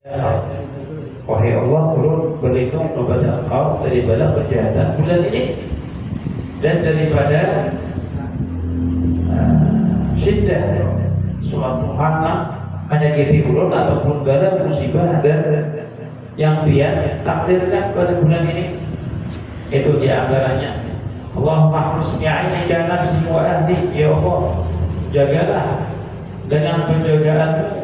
Wahai Allah, ulun berlindung kepada Engkau daripada kejahatan bulan ini dan daripada syiddah suatu hal menyakiti ulun ataupun bala musibah dan yang Dia takdirkan pada bulan ini. Itu diantaranya Allahumma husni ainika nafsi wa ahli. Ya Allah, jagalah dengan penjagaan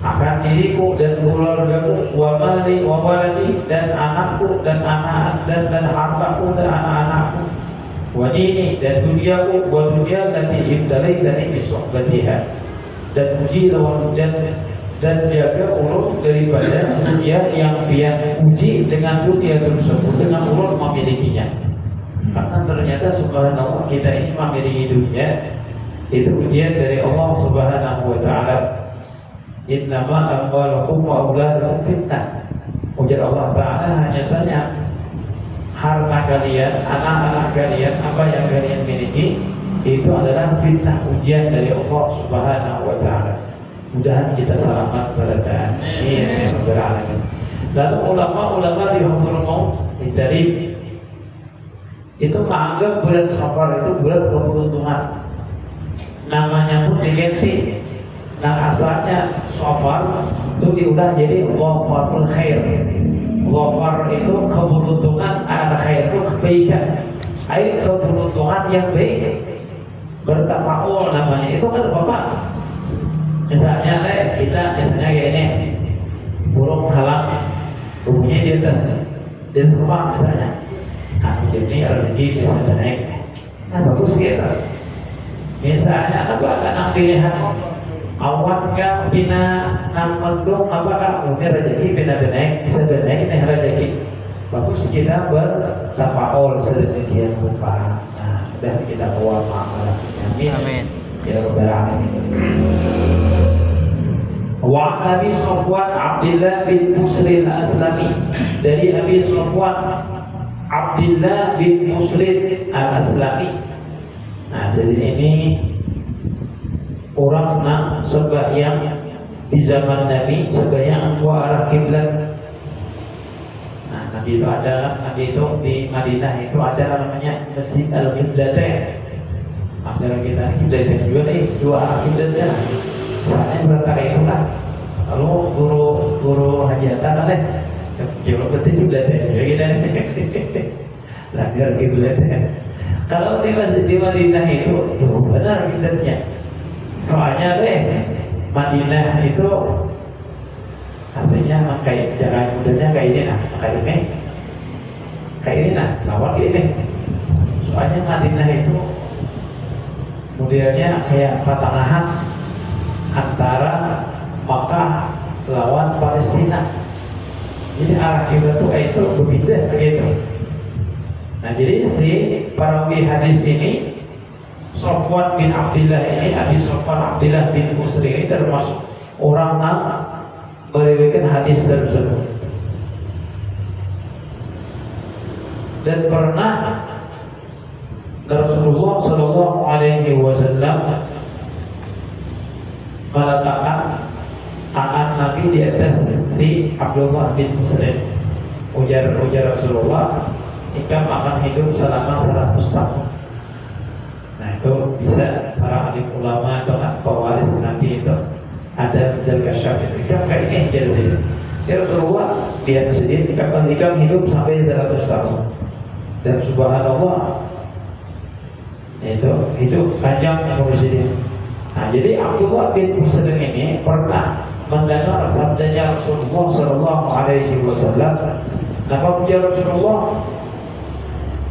akan diriku dan keluargaku, wa mali wa waladi, dan anakku dan anak dan hartaku dan anak-anakku, wa dini, dan duniaku, wa dunia allati ibtalaitani bi suhbatiha, dan uji lawan dan jaga ulun daripada dunia yang Dia uji dengan dunia tersebut dengan ulun memilikinya. Karena ternyata subhanallah kita ini memiliki dunia itu ujian dari Allah Subhanahu wa taala. Innama amwalukum wa auladukum fitnah. Ujar Allah Ta'ala, hanya saja harta kalian, anak-anak kalian, apa yang kalian miliki itu adalah fitnah, ujian dari Allah Subhanahu wa Ta'ala. Mudahan kita selamat pada taat. Amin. Lalu ulama-ulama di Hadrul Maut Itarib itu menganggap bulan Safar itu bulan keberuntungan. Namanya pun diganti. Nah, asalnya Safar itu diubah jadi Ghafarul Khair. Ghafar itu keberuntungan, al-khair itu kebaikan. Air keberuntungan yang baik. Bertafaul namanya. Itu kan Bapak. Misalnya kita kayak ini, burung halang, burungnya di atas rumah misalnya. Nah, jadi rezeki bisa naik. Nah, bagus gitu. Misalnya apa kan pilihan awan ka bina nang mendung apakah umir rezeki bina naik bisa naik nih rezeki. Bagus kita bertafaul sedemikian rupa. Nah, dan kita bawa amalan. Amin. Ya rabbal alamin. Wa Abi Safwan Abdullah bin Muslim al-Aslami, dari Abi Safwan Abdullah bin Muslim al-Aslami. Nah, jadi ini orang nak sembahyang di zaman Nabi, sembahyang dua arah kiblat. Nah, Nabi itu di Madinah itu ada namanya Masjid Al-Qiblatain. Ada kita kiblatain juga nih, dua arah kiblatnya. Misalnya berkata itulah. Lalu guru hajatan deh, coba betul kiblatain juga kita. Lagar kiblatain. Kalau di Madinah itu benar kiblatnya. Soalnya Madinah itu artinya kayak jalan mudanya kayak ini lawan ini. Soalnya Madinah itu modelnya kayak pertengahan antara Makkah lawan Palestina. Jadi arah kiblat itu berbeda begitu. Nah, jadi si perawi hadis ini Safwan bin Abdullah ini, Abi Safwan Abdullah bin Muslim ini termasuk orang yang meriwayatkan hadis tersebut. Dan pernah Rasulullah Shallallahu Alaihi Wasallam meletakkan tangan Nabi di atas si Abdullah bin Muslim. Ujar Rasulullah, "Engkau akan hidup selama 100 tahun." Nah, itu bisa para alim ulama atau pewaris Nabi itu ada dari kasyaf itu kayak ini jadi ya Rasulullah dia sendiri akan hidup sampai 100 tahun dan subhanallah itu hidup panjang umur sendiri. Nah, jadi Abdullah bin Muslim ini pernah mendengar sabdanya Rasulullah Sallallahu Alaihi Wasallam. Apa ujar Rasulullah?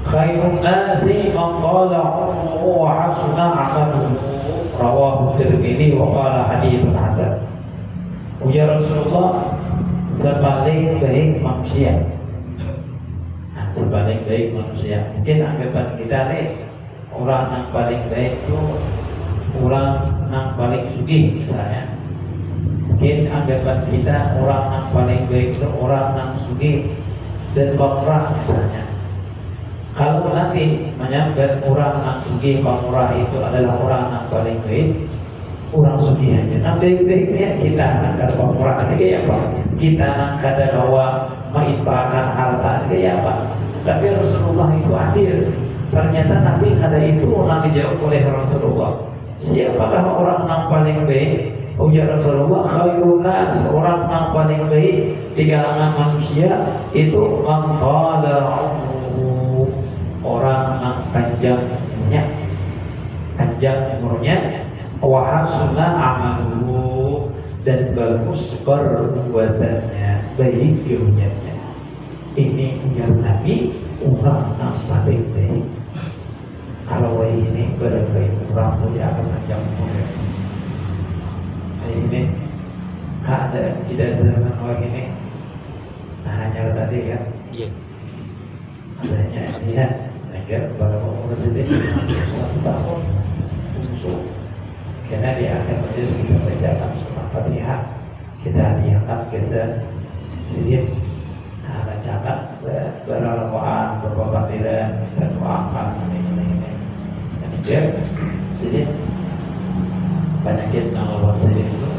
Khairun nasi man qala ummuhu wa hasuna amaluhu, rawahu Tirmidzi wa qala haditsun hasan. Ujar Rasulullah, sepaling baik manusia. Nah, sepaling baik manusia. Mungkin anggapan kita orang yang paling baik itu orang yang paling sugih misalnya. Mungkin anggapan kita orang yang paling baik itu orang yang sugih dan pemurah misalnya. Kalau nanti menyambat orang yang sugih pemurah itu adalah orang yang paling baik, orang sugih aja. Nah baik-baiknya kita angkat pemurahan kayak apa? Kita angkat kawa menginfakkan harta kayak apa? Tapi Rasulullah itu adil. Ternyata nanti ada itu orang dijawab oleh Rasulullah. Siapakah orang yang paling baik? Ujar Rasulullah, khairun nas, orang yang paling baik di kalangan manusia itu man qala umruhu, orang yang panjang umurnya, wa hasuna amaluhu, dan bagus perbuatannya, baik ilmunya. Ini ujar Nabi, orang yang paling baik. Kalau ini berbaik orang mulia akan panjang umurnya. Ini ada tidak zaman orang ini. Nah hanya tadi kan, adanya ajian agar pada umur sedikit 1 tahun usul, karena dia akan menjadi kita bacakan surah Fatihah, kita diangkat ke sedikit. Nah bacakan beralamaan berbabatilan dan doakan ini dan dia sedikit penyakit nalawan sedikit itu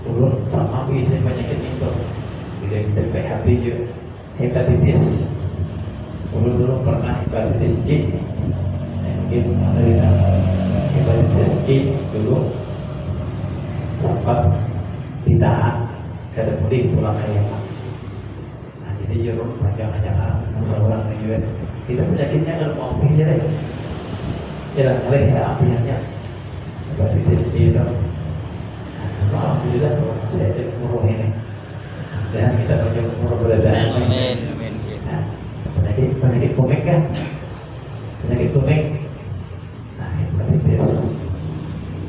ulun sama bisa penyakit itu bila kita PHP juga hepatitis. Ulun dulu pernah hepatitis C, mungkin ada hepatitis C dulu sempat ditahan kada mudik pulang ayam. Nah jadi ulun panjang-panjang orang juga kita penyakitnya kalau mau pergi aja deh jalan oleh apiannya hepatitis itu. Alhamdulillah saya cek umur ini dan kita banyak umur beradaan. Nah, penyakit komik kan, penyakit komik. Nah hepatitis.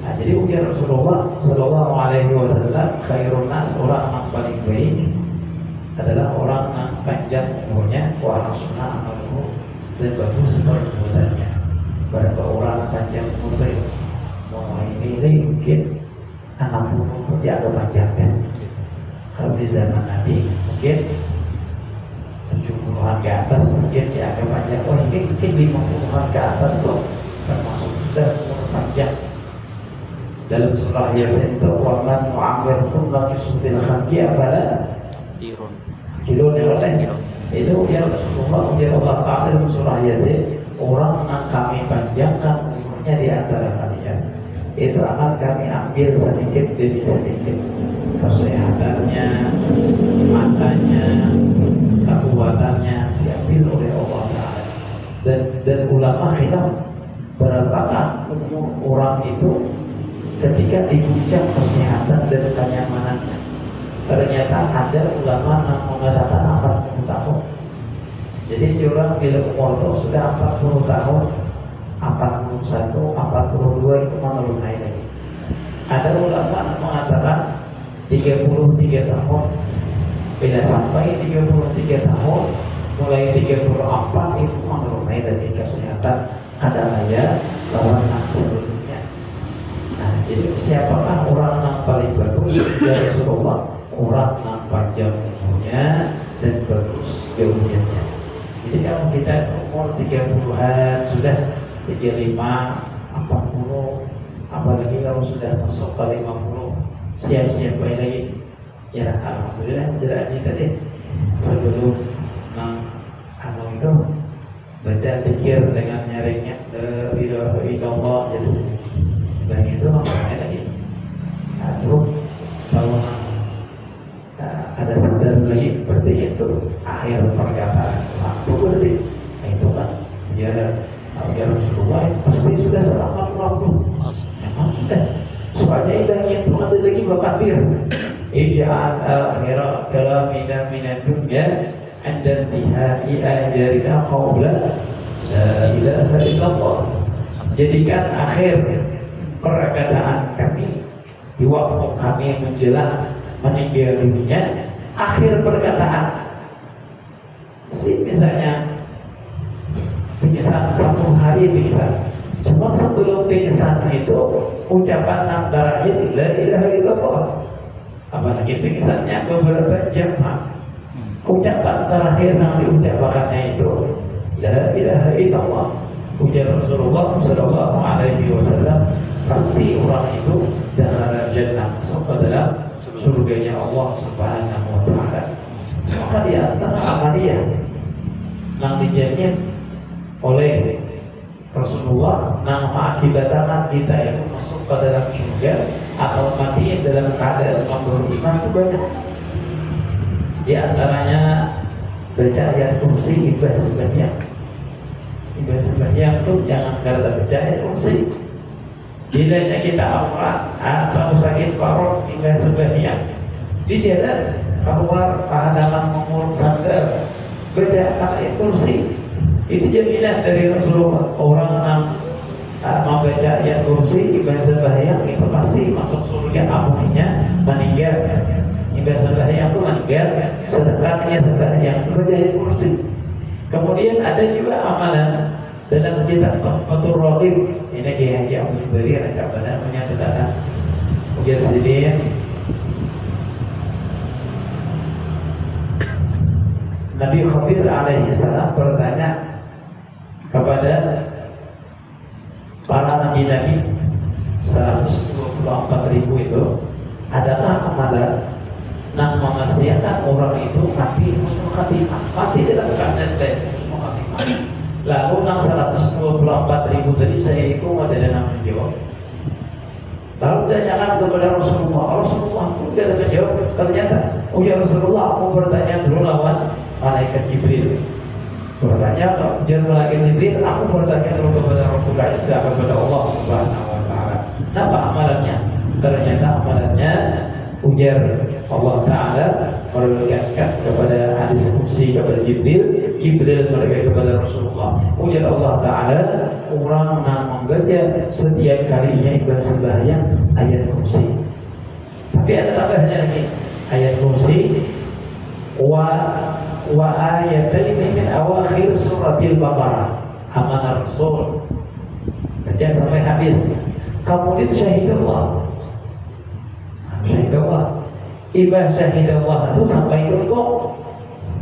Nah jadi ujar Rasulullah Sallallahu Alaihi Wasallam, khairun nas, orang yang paling baik adalah orang yang panjang umurnya, wa hasuna amaluhu, dan bagus perbuatannya. Berapa orang panjang umur baik? Mau ini mungkin 60 pun dianggap panjang kan. Kalau di zaman Nabi mungkin 70-an ke atas mungkin dianggap panjang. Oh ini mungkin 50-an ke atas loh, termasuk sudah umur panjang. Dalam surah Yasin itu waman mu'amirkum laki sutil khalqi afala kilun ya Allah. Itu ya Rasulullah ya Allah Ta'ala dalam surah Yasin, orang yang kami panjangkan umurnya di antara kalian itu akan kami ambil sedikit demi sedikit kesehatannya, matanya, kekuatannya diambil oleh Allah Ta'ala. Dan ulama khilaf berapakah umur orang itu ketika diucap kesehatan dan kenyamanannya. Ternyata ada ulama yang mengatakan 40 tahun. Jadi orang bila umur itu sudah 40 tahun, 41, 42 itu menurun naik lagi. Ada ulama yang mengatakan 33 tahun. Bila sampai 33 tahun, mulai 34 itu menurun naik lagi kesehatan. Kadang-kadang lawan sebelumnya. Nah, jadi siapakah orang yang paling bagus dari Rasulullah? Orang yang panjang umurnya dan bagus ilmunya. Jadi kalau kita umur 30-an sudah 35, 40, apalagi kalau sudah masuk ke 50, siap-siap lagi. Ya alhamdulillah menjalani tadi sebelum itu baca zikir dengan nyaringnya la ilaha illallah jadi sedikit. Dan itu maknanya lagi. Terus kalau ada sadar lagi seperti itu akhir perkataan waktu berarti itu kan ya Rasulullah itu pasti sudah selamat waktu memang sudah soalnya itu ada lagi bakabir ija'al akhir kalamina minad dunya anda intihai ajarina qawla la ilaha illallah. Jadikan akhir perkataan kami di waktu kami menjelang meninggal dunia, akhir perkataan misalnya pingsan 1 hari pingsan, cuma sebelum pingsan itu ucapan antara la ilaha illallah, apalagi pingsannya beberapa jam, ucapan terakhir yang diucapkannya itu la ilaha illallah. Ujar Rasulullah Sallallahu Alaihi Wasallam, pasti orang itu dakhala jannah, masuk ke dalam surganya Allah Subhanahu wa taala. Maka di antara amalia yang dijamin oleh Rasulullah yang mengakibatkan kita itu masuk ke dalam surga atau mati dalam keadaan beriman itu banyak. Di antaranya baca ayat kursi ibadah sebanyak. Ibadah sebanyak itu jangan karena baca ayat kursi. Bilanya kita aurat atau sakit parut hingga sebanyak di jalan keluar hadapan mengurung sandal baca ayat kursi. Itu jaminan dari Rasulullah. Orang yang membaca ayat kursi ibadah sembahyang itu pasti masuk surga. Amuninya meninggal ibadah sembahyang itu meninggal sedekahnya sembahyang baca ayat kursi. Kemudian ada juga amalan dalam kitab Tuhfatur Raghib. Ini Kiai Haji Abdul Bari Raja Badan menyatakan ujar sedih Nabi Khadir alaihi salam bertanya kepada para nabi-nabi 124.000 itu, adakah amalan yang memastikan orang itu mati husnul khatimah, mati dalam keadaan baik husnul khatimah. Lalu yang 124.000 tadi saya itu ada yang menjawab. Lalu ditanyakan kepada Rasulullah, Rasulullah aku tidak menjawab. Ternyata, ya Rasulullah aku bertanya dulu lawan malaikat Jibril. Bertanya jangan malaikat Jibril, aku bertanya dulu kepada Rabbul Izzah, kepada Allah Subhanahu wa taala. Apa amalannya? Ternyata amalannya ujar Allah Ta'ala meriwayatkan kepada hadis kursi kepada Jibril meriwayatkan kepada Rasulullah. Ujar Allah Ta'ala, orang yang membaca setiap kalinya ibadah sembahyang ayat kursi. Tapi ada tambahnya lagi, ayat kursi wa ayataini min awakhir suratil Baqarah. Amanah Rasul baca sampai habis. Kemudian syahidullah ibadah syahidullah itu sampai rukuk.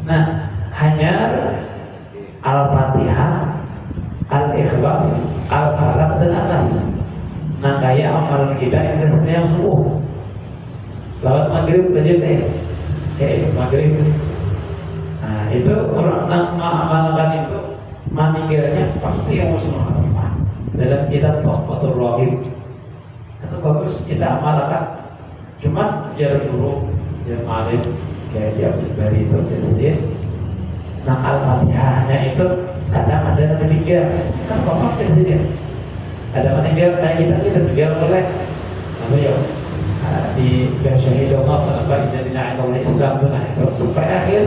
Nah, hanya Al-Fatihah, Al-Ikhlas, Al-Falaq dan An-Nas. Nah, kayak amalan kita yang sebenarnya subuh. Lewat maghrib aja maghrib. Nah, itu orang yang mengamalkan itu meninggalnya pasti yang husnul khatimah. Dalam kitab Tuhfatur Raghib itu bagus kita amalkan. Cuma jarak dulu, jarak malam kayak di Abdul Bari itu sendiri. Nah, Al-Fatihahnya itu kadang ada yang meninggal. Kan bapak presiden ada meninggal kayak kita meninggal oleh apa ya di syahidullah apa inna Allah Islam itu sampai akhir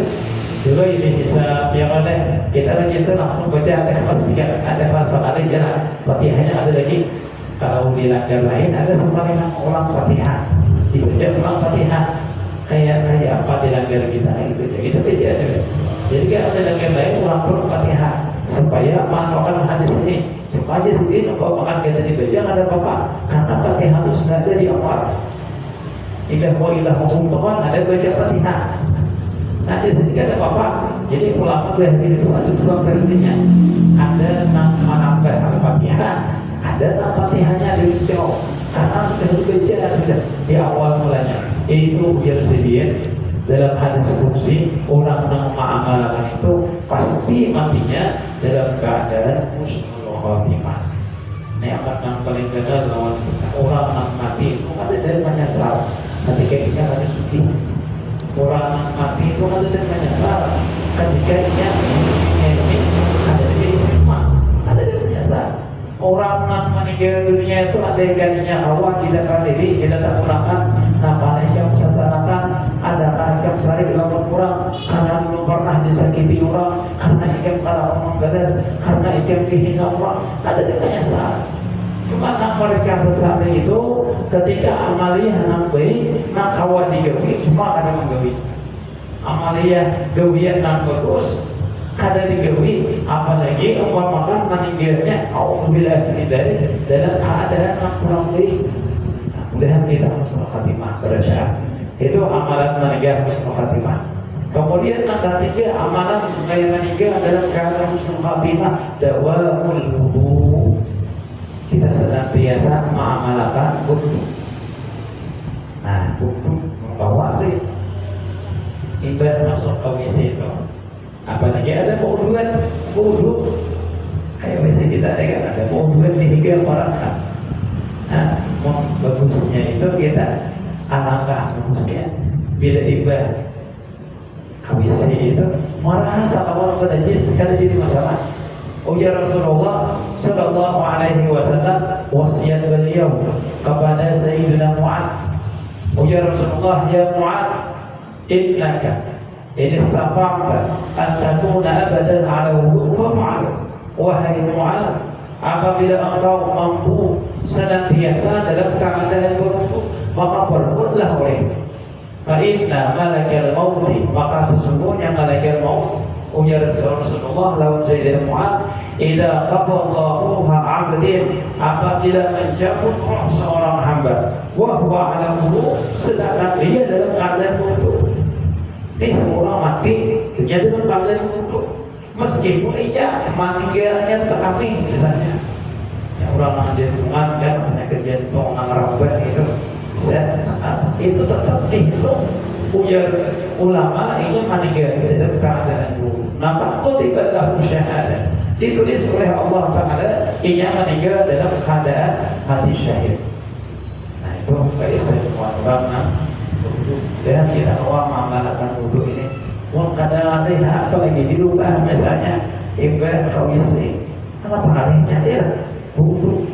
dulu ini bisa yang oleh kita lagi itu langsung baca al-Ikhlas 3 ada fasal ada jalan Fatihahnya ada lagi. Kalau di langgar lain ada sampai ulang Fatihah dibaca ulang Fatihah kayak apa di langgar kita gitu kita baca ada. Jadi kan ada langgar lain ulang Fatihah supaya mengamalkan hadis ini. Cuma aja sendiri kalau makan kita dibaca nggak ada apa-apa karena Fatihah itu sudah ada di awal. Ilah mu'um ada baca Fatihah. Nanti sedikit ada apa-apa. Jadi ulama itu ada dua versinya. Ada yang menambah Al-Fatihah, ada yang Fatihahnya dicau karena sudah dibaca sudah di awal mulanya. Itu ujar sedia dalam hadis kursi orang yang mengamalkan itu pasti matinya dalam keadaan husnul khatimah. Nikmat yang paling gagal lawan orang yang mati itu ada dari menyesal ketika dia ada sedih. Orang yang mati itu ada dari menyesal ketika dia ada dari istimewa, ada dari menyesal. Orang yang meninggal dunia itu ada ikannya awal tidak diri tidak tak kurangkan nama jam sasanakan ada jam sari dilakukan kurang karena belum pernah disakiti orang karena ikan kalau orang gadas karena ikan dihina orang ada di menyesal. Cuma mereka sesaat itu ketika amaliyah nang baik nak kawan digawi cuma ada menggawi amaliyah gawian nang bagus kada digawi apalagi umpamakan meninggalnya auzubillah dari dalam keadaan yang kurang baik. Mudah-mudahan kita husnul khatimah berada. Itu amalan meninggal husnul khatimah. Kemudian yang ketiga amalan supaya meninggal dalam keadaan husnul khatimah dawamul wudu. kita senantiasa mengamalkan wudu. Nah, wudu membawa air. Ibarat masuk ke WC itu, apalagi ada keuduan, wudu. Kayak WC kita ada keuduan di hingga orang kan. Nah, bagusnya itu kita alangkah bagusnya bila ibarat WC itu merasa awal najis sekali jadi masalah. Oh ya Rasulullah Sallallahu Alaihi Wasallam wasiat beliau kepada Sayyidina Mu'ad. Oh ya Rasulullah, ya Mu'ad, innaka in istata'ta an takuna abadan ala wudu faf'al. Wahai Mu'ad, apabila engkau mampu senantiasa dalam keadaan berwudu, maka berwudlah oleh. Fa inna malakal mauti, maka sesungguhnya malakal maut. Ujar Rasulullah lawan Sayyidina Mu'ad, idza qabadallahu 'abdin, apabila mencabut roh seorang hamba, wa huwa 'ala wudu, sedangkan dia dalam keadaan wudu. Ini seorang mati dia dalam keadaan wudu, meskipun ia meninggalnya terapi misalnya. Ya, orang jantungan kan penyakit jantung ngerambat itu itu tetap dihitung. Ujar ulama ini meninggal dalam keadaan wudu. Nampak kutibat lahu syahadah, ditulis oleh Allah Ta'ala ia meninggal dalam keadaan mati syahid. Nah itu keistimewaan orang wudu. Dan kita awam mengamalkan wudu ini. Kadang-kadang apalagi di rumah misalnya ibadah kawisi, apa halnya dia wudu.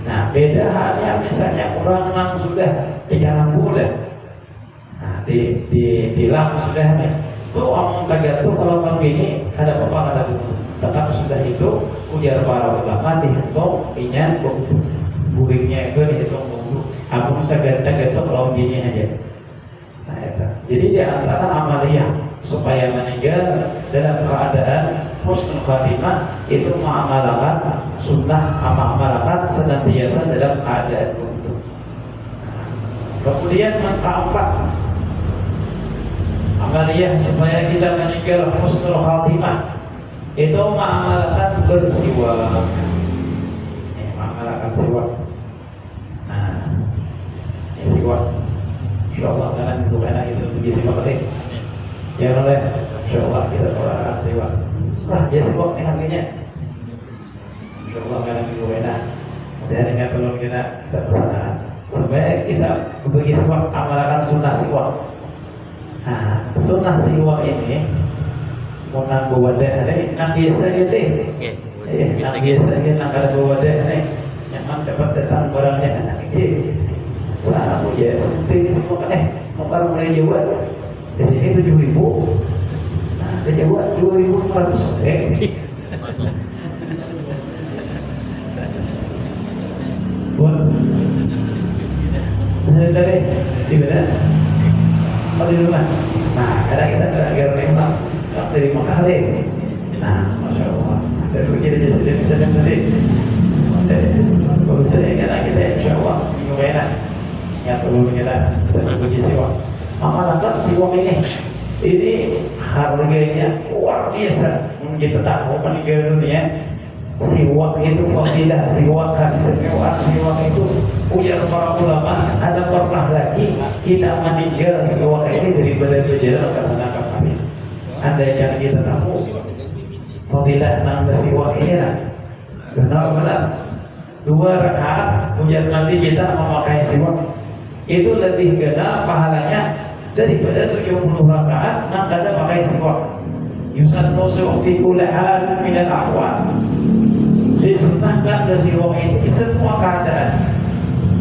Nah beda halnya misalnya orang yang sudah di jalan bulan, nah di lam sudah nih, tuh orang kagak tuh kalau begini ada apa ada wudu, tetap sudah itu ujar para ulama dihitung ingat wudu, buringnya itu dihitung wudu. Aku bisa ganti-ganti kalau begini aja. Nah itu. Jadi di antara amaliyah supaya meninggal dalam keadaan husnul khatimah itu mengamalkan sunnah, mengamalkan senantiasa dalam keadaan wudu. Kemudian yang keempat, amaliyah supaya kita meninggal husnul khatimah itu mengamalkan bersiwak. Mengamalkan siwak. Nah, ini siwak. Insyaallah kalian bukan itu pergi siwak tadi. Ya oleh insyaallah kita tolak siwak. Nah, ya siwak ini harganya. Insyaallah kalian bukan. Dan ingat belum kita bersama supaya kita bagi siwak amalkan sunnah siwak. Nah, sunnah siwak ini mau nanggu wadah ini, nang biasa gitu. Nang biasa gitu, nang kada wadah ini, nyaman cepat datang barangnya. Sana punya seperti ini semua kan mau kalau mulai Jawa di sini 7.000, nah di Jawa 2.500. Buat dari di mana? Oh di rumah. Nah kadang kita agar memang dari Mekah deh. Nah masya Allah dari kita jadi sedang tadi. Kalau saya kira kita insya Allah minggu enak. Yang perlu kita berbagi siwak. Amalkan siwak ini harganya luar biasa. Kita tahu meninggal dunia siwak itu fadilah, siwak istimewa, siwak itu ujar para ulama. Ada pernah lagi kita meninggal siwak ini daripada berjalan ke sana kemari. Andaikan kita tahu fadilah nang siwak ini benar-benar 2 rakaat ujar nanti kita memakai siwak itu lebih gede pahalanya daripada 70 rakaat nang kada pakai siwak. Yusannu fi kulli hal min al-ahwal. Disunnahkan siwak itu semua keadaan.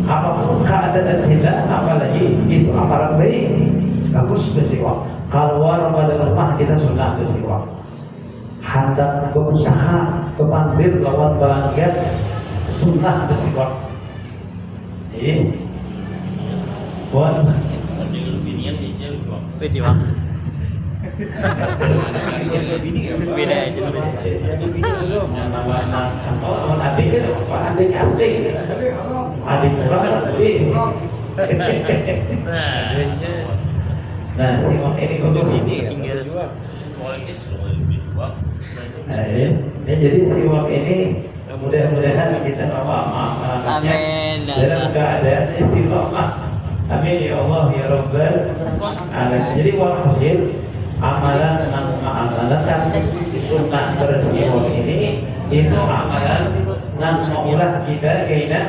Apapun keadaan kita, apalagi itu amalan baik, bagus bersiwak. Keluar pada rumah kita sunnah bersiwak. Hendak berusaha kepandir lawan pelanggan sunnah bersiwak. Buat siwak. Beda aja dulu. Nama adik kan apa? Adik asli. Adik kurang tadi. Nah, siwak ini bagus. Nah, jadi siwak ini Mudah-mudahan kita mengamalkannya dalam keadaan istiqomah. Amin ya Allah ya Rabbal alamin. Jadi walhasil amalan sunnah bersiwak ini itu amalan yang mengulah kita kena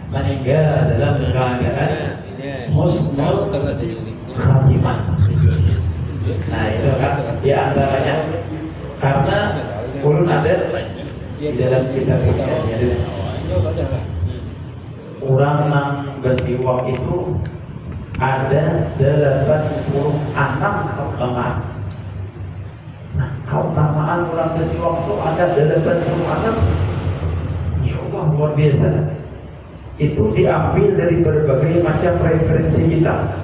meninggal dalam keadaan husnul khatimah. Nah itu kan di antaranya karena ulun ada di dalam kitab sekian orang yang bersiwak itu ada 86 keutamaan. Nah, keutamaan orang bersiwak itu ada 86. Insya Allah luar biasa. Itu diambil dari berbagai macam referensi kita.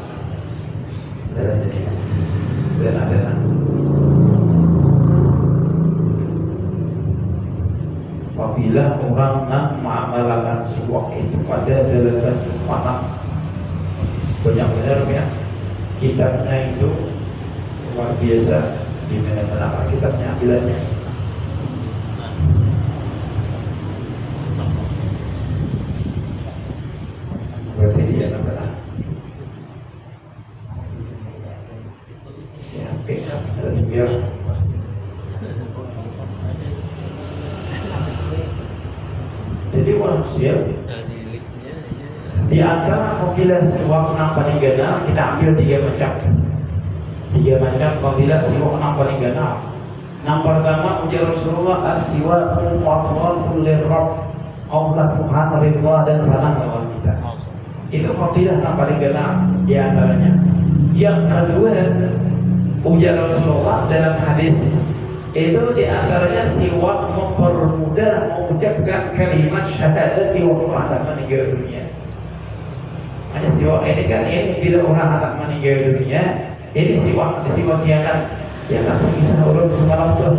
Dari sini. Dan ada. Apabila orang nak mengamalkan siwak itu pada 86 banyak benar ya kitabnya itu luar biasa di mana-mana kitabnya ambilannya. Berarti dia nampak ya kitab ada biar jadi manusia di antara fadilah siwak yang paling gana kita ambil 3 macam. 3 macam fadilah siwak yang paling gana. Yang pertama ujar Rasulullah as-siwak mu'atwal lirrab. Allah Tuhan ridha dan salah lawan kita. Itu fadilah yang paling gana di antaranya. Yang kedua ujar Rasulullah dalam hadis itu di antaranya siwak mempermudah mengucapkan kalimat syahadat di waktu anak meninggal dunia. Hanya siwak ini kan ini bila orang anak meninggal dunia ini siwak ya kan semisal urut semalam tuh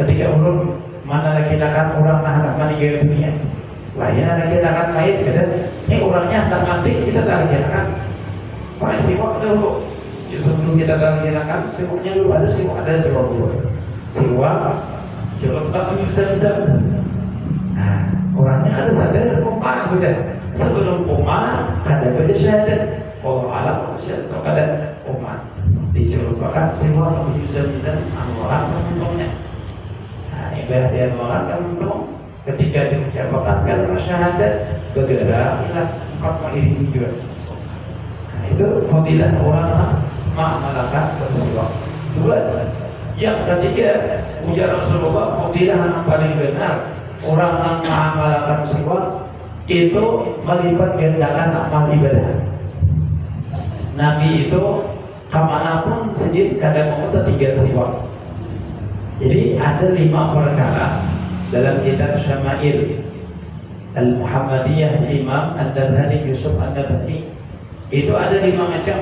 ketika urut mana lagi akan orang anak meninggal dunia lain lagi akan mayit gitu ini orangnya tak mati kita tak lagi akan pakai siwak dulu sebelum kita lagi akan siwaknya dulu ada siwak dulu siwak coba tak bisa nah orangnya kan sadar koma sudah sebelum koma kada baca syahadat Allah alam syahadat atau kada koma dicobakan siwak bisa orang menguntungnya. Nah ibadah dia orang menguntung ketika diucapkan kalimat syahadat bergerak hilang 4 mahir juga. Nah itu fadilah orang mengamalkan bersiwak. Dua yang ketiga ujar Rasulullah fadilah yang paling benar orang yang mengamalkan siwak itu melipat gandakan amal ibadah. Nabi itu kemanapun sedikit kadang mau tinggal siwak. Jadi ada 5 perkara dalam kitab Syama'il Al-Muhammadiyah Imam Ad-Darhani Yusuf Ad-Darhani itu ada 5 macam.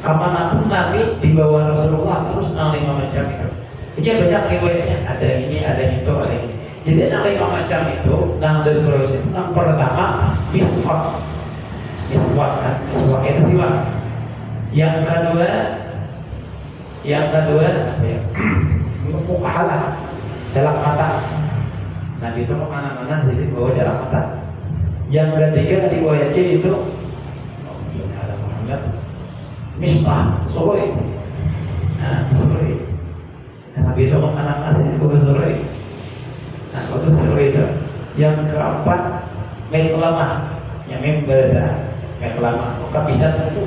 Kemanapun Nabi dibawa Rasulullah terus 5 macam itu. Jadi banyak riwayatnya ada ini, ada itu, ada ini. Jadi ada 5 macam itu yang terus yang pertama miswak itu siwak. Yang kedua mukahalah jalan mata. Nabi itu kemana-mana sedikit bawa jalan mata. Yang ketiga riwayatnya itu misbah sore. Nah sore. Nabi itu kemana-mana sedikit bawa sore. Nah, itu sore. Yang keempat meklamah, yang membedah meklamah. Kabinet itu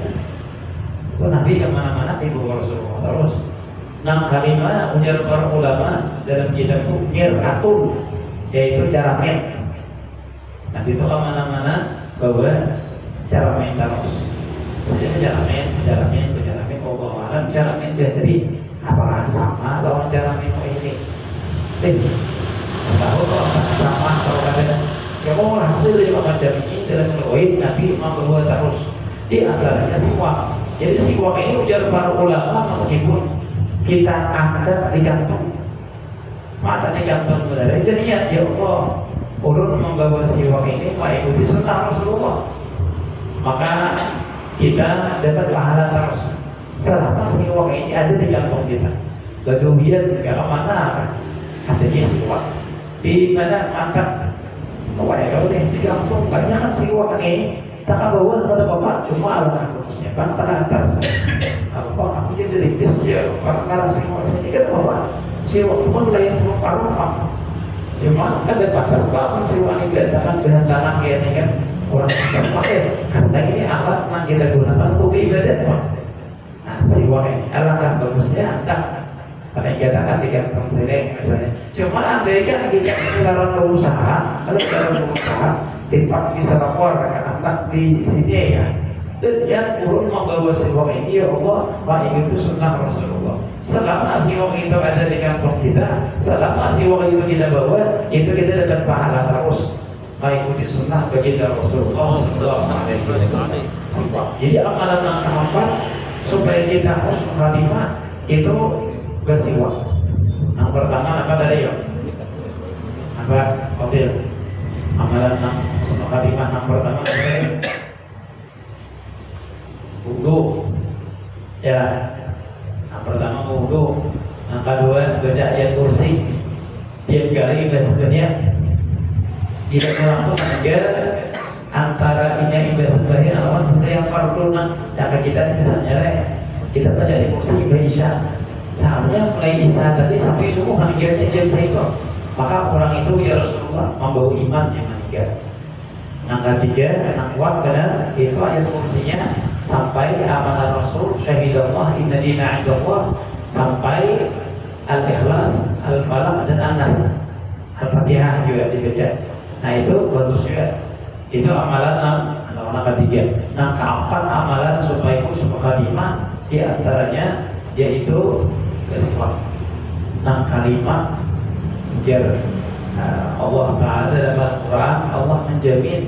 Nabi kemana-mana dibawa Rasulullah terus. Nah kalimat ujar para ulama dalam kitab itu mir'atun, yaitu cara main. Nabi itu kemana-mana bawa cara main terus. Jadi cara main. Allah alam cara main dia tadi apakah sama lawan cara main ini? Tahu kalau sama atau ada yang mau hasil 5 macam ini dalam riwayat Nabi membawa terus di antaranya siwak. Jadi siwak ini ujar para ulama meskipun kita angkat di kantung matanya kantung benar itu niat ya Allah ulun membawa siwak ini mengikuti sunnah Rasulullah maka kita dapat pahala terus selama siwak ini ada di kantung kita. Bagian ke mana ada siwak di mana mantap Pokoknya kalau deh di kampung banyak kan siwak ini tak bawa pada bapak cuma alangkah bagusnya kan tanah atas apa aku jadi ribis ya karena siwak sini kan bapak siwak pun lain rupa-rupa cuma kan ada batas lah siwak ini datangkan dengan tanah kayak ini kan orang batas pakai karena ini alat yang kita gunakan untuk ibadah pak. Nah siwak ini alangkah bagusnya anda karena kita kan di kantong sini misalnya cuma andai kan kita melarang berusaha kalau kita berusaha tempat bisa lapor anak di sini ya dan yang turun membawa siwak ini ya Allah Pak itu sunnah Rasulullah selama siwak itu ada di kantong kita selama siwak itu kita bawa itu kita dapat pahala terus mengikuti sunnah baginda Rasulullah SAW. Jadi amalan yang keempat supaya kita husnul khatimah itu bersiwak. Yang pertama apa tadi ya? Apa? Kotil. Amalan yang husnul khatimah yang pertama wudu. Ya. Yang pertama wudu. Yang kedua baca ayat kursi. Tiap kali sebenarnya kita melakukan agar antara ini ibadah sembahyang lawan sembahyang fardu dan kita misalnya kita baca di kursi isya saatnya mulai isya tadi sampai subuh meninggalnya jam sekitar maka orang itu ya Rasulullah membawa iman yang meninggal. Yang ketiga yang kuat karena itu ayat kursinya sampai amanah Rasul syahidallah inna dina indallah sampai al-ikhlas al-falaq dan an-nas al-fatihah juga dibaca. Nah itu bagus juga. Itu amalan yang ketiga. Nah keempat amalan supaya husnul khatimah di antaranya yaitu kesimpulan. Nah kelima biar Allah Taala dalam Al-Quran Allah menjamin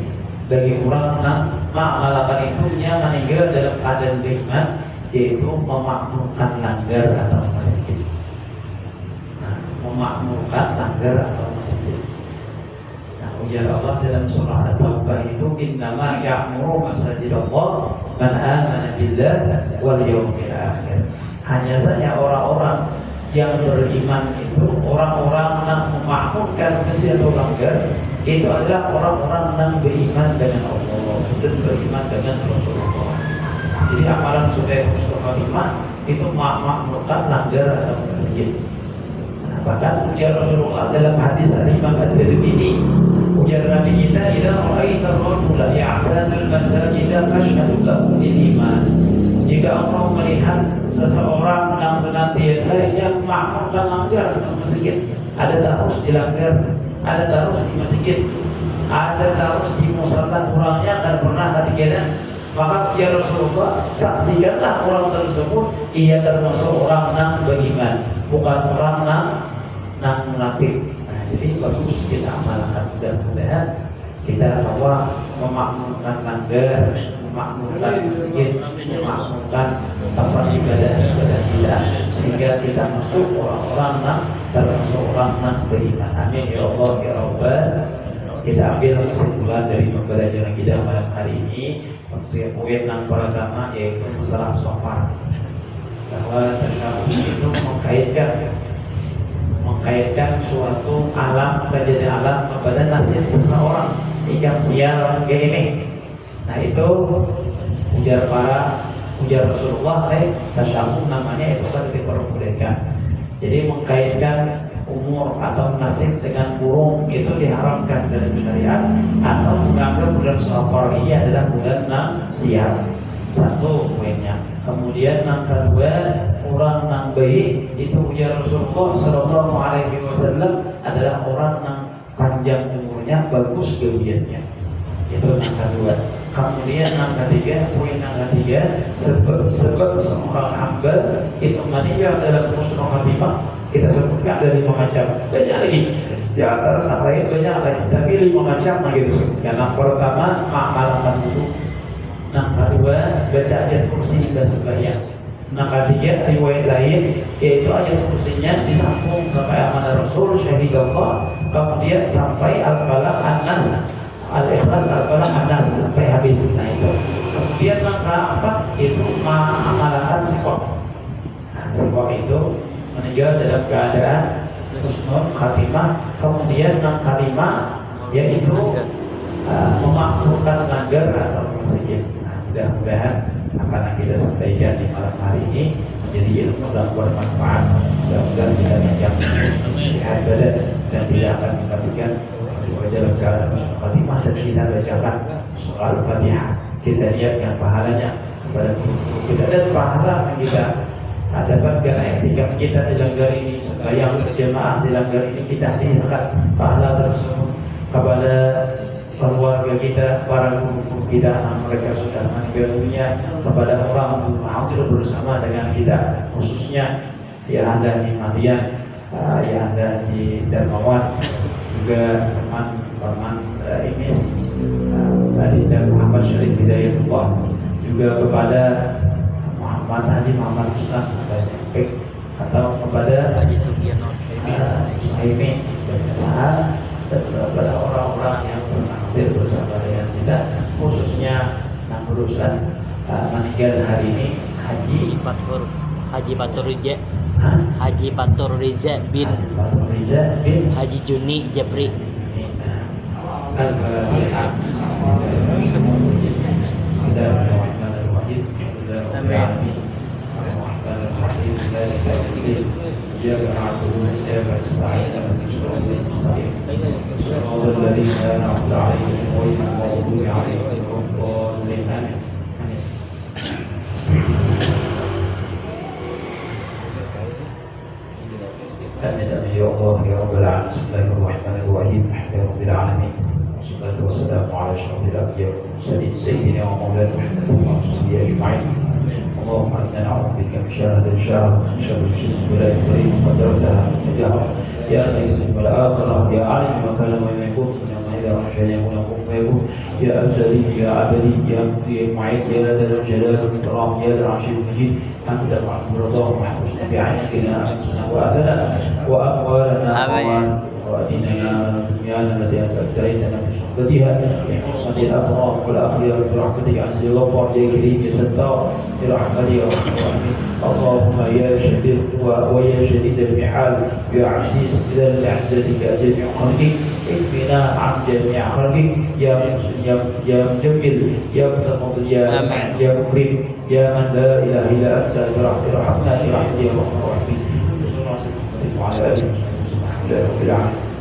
bagi orang yang mengamalkan itu yang meninggal dalam keadaan beriman yaitu memakmurkan langgar atau masjid. Nah, memakmurkan langgar atau masjid. Ujar Allah dalam surah At-Taubah itu innama ya'muru masajidallah man amana billah wal yawmil akhir. Hanya saja orang-orang yang beriman itu orang-orang yang memakmurkan masjid atau langgar itu adalah orang-orang yang beriman dengan Allah dan beriman dengan Rasulullah. Jadi amalan supaya husnul khatimah itu memakmurkan langgar atau masjid. Bahkan ujar Rasulullah dalam hadis Imam At-Tirmidzi ujar Nabi kita idza ra'aita ar-rajula ya'tadul masajid fashhadu lahu bil iman. Jika engkau melihat seseorang yang senantiasa yang memakmurkan langgar di masjid, ada terus di langgar, ada terus di masjid, ada terus di musalla kurangnya dan pernah ketika maka ya Rasulullah saksikanlah orang tersebut ia termasuk orang yang beriman bukan orang yang munafik. Nah, jadi bagus kita amalkan mudah-mudahan kita bahwa memakmurkan langgar, memakmurkan masjid, memakmurkan tempat ibadah kita sehingga kita masuk orang-orang yang termasuk orang yang beriman. Amin ya Allah ya Rabbal. Kita ambil kesimpulan dari pembelajaran kita malam hari ini. Poin yang pertama yaitu masalah shofar, bahwa tasyahud itu mengkaitkan suatu alam kejadian alam kepada nasib seseorang ikan sial kayak ini. Nah itu ujar Rasulullah tasyahud namanya itu kan diperbolehkan. Jadi mengkaitkan umur atau nasib dengan burung itu diharamkan dalam syariat atau menganggap bulan Safar ini adalah bulan sial. Satu poinnya. Kemudian yang kedua, orang yang baik itu ya Rasulullah Sallallahu Alaihi Wasallam adalah orang yang panjang umurnya, bagus kewiatnya. Itu yang kedua. Kemudian yang ketiga, poin yang ketiga, sebab seorang hamba itu meninggal dalam husnul khatimah kita sebutkan ada 5 macam. Banyak lagi. Di antara yang lain banyak lagi. Tapi 5 macam lagi disebutkan. Yang pertama, mengamalkan wudu. Yang kedua, baca ayat kursi dan sembahyang. Yang ketiga, riwayat lain yaitu ayat kursinya disambung sampai amanah Rasul syahidallah, kemudian sampai al-falaq an-nas, al-ikhlas al-falaq an-nas sampai habis. Nah itu. Kemudian yang keempat itu mengamalkan sikap. Nah, sikap itu meninggal dalam keadaan husnul khatimah. Kemudian yang kelima yaitu memakmurkan langgar atau masjid. Nah, mudah-mudahan apa yang kita sampaikan di malam hari ini menjadi ilmu dan bermanfaat. Mudah-mudahan kita menjamin sehat badan dan tidak akan mengabaikan dalam keadaan khatimah, dan kita bacakan surah Al-Fatihah. Kita lihatkan pahalanya kepada kita dan pahala yang kita dapatkan etika kita di langgar ini, sembahyang berjamaah di langgar ini, kita sihirkan pahala tersebut kepada keluarga kita, para guru kita, mereka sudah meninggal dunia, kepada orang yang hadir bersama dengan kita, khususnya yang ada di Madian, yang ada di Darmawan, juga teman-teman Imis dari Muhammad Syarif Hidayatullah, juga kepada Muhammad Haji Muhammad Ustaz atau kepada Haji Sugiano Suhaimi dan Sahat, dan kepada orang-orang yang hadir bersama dengan kita, khususnya yang berurusan meninggal hari ini Haji Fatur Riza bin Haji Juni Jafri. Amin ya Allah ya Rabbal alamin. Bismillahirrahmanirrahim. Alhamdulillahirabbil alamin. Wassalatu wassalamu ala asyrafil anbiya'i wal mursalin sayyidina wa maulana Muhammadin wa alihi ajma'in. Allahumma inna na'udzubika min syarri hadha asy-syahr, min syarri al-jinni wal insi wa qadarataha tajahara ya ayyuhal wal akhirah ya alim wa kalam wa yakun ya rahman ya munaqqib yakun ya azali ya abadi ya mu'id ya dzal jalal wal ikram ya dzal arsyil majid anta ma'budu wa husna bi'ainika wa adana wa amwalana وأديننا دنيانا التي أبتليتنا بصحبتها بحرمة الأبرار والأخيار برحمتك عز الغفار يا كريم يا ستار برحمتك يا رحمن الرحيم. اللهم يا شديد القوى ويا شديد المحال يا عزيز ذا لعزتك جميع خلقك اكفنا عن جميع خلقك يا محسن يا مجمل يا متفضل يا مكرم يا من لا إله إلا أنت برحمتك يا رحمن الرحيم. وعلى آله وصحبه وسلم.